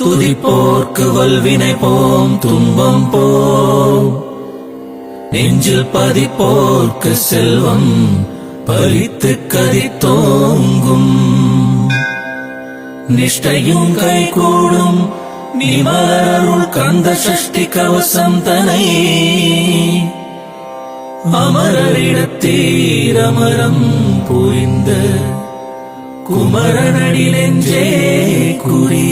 துதிப்போர்க்கு வல்வினை போம் துன்பம் போம், நெஞ்சில் பதிப்போர்க்கு செல்வம் பலித்து கதித்தோங்கும். நிஷ்டையும் கை கூடும் நீ மலரருள் கந்த சஷ்டி கவசம் தனை, அமரரிடத்தீரமரம் புரிந்த குமரனடி நெஞ்சே குறி.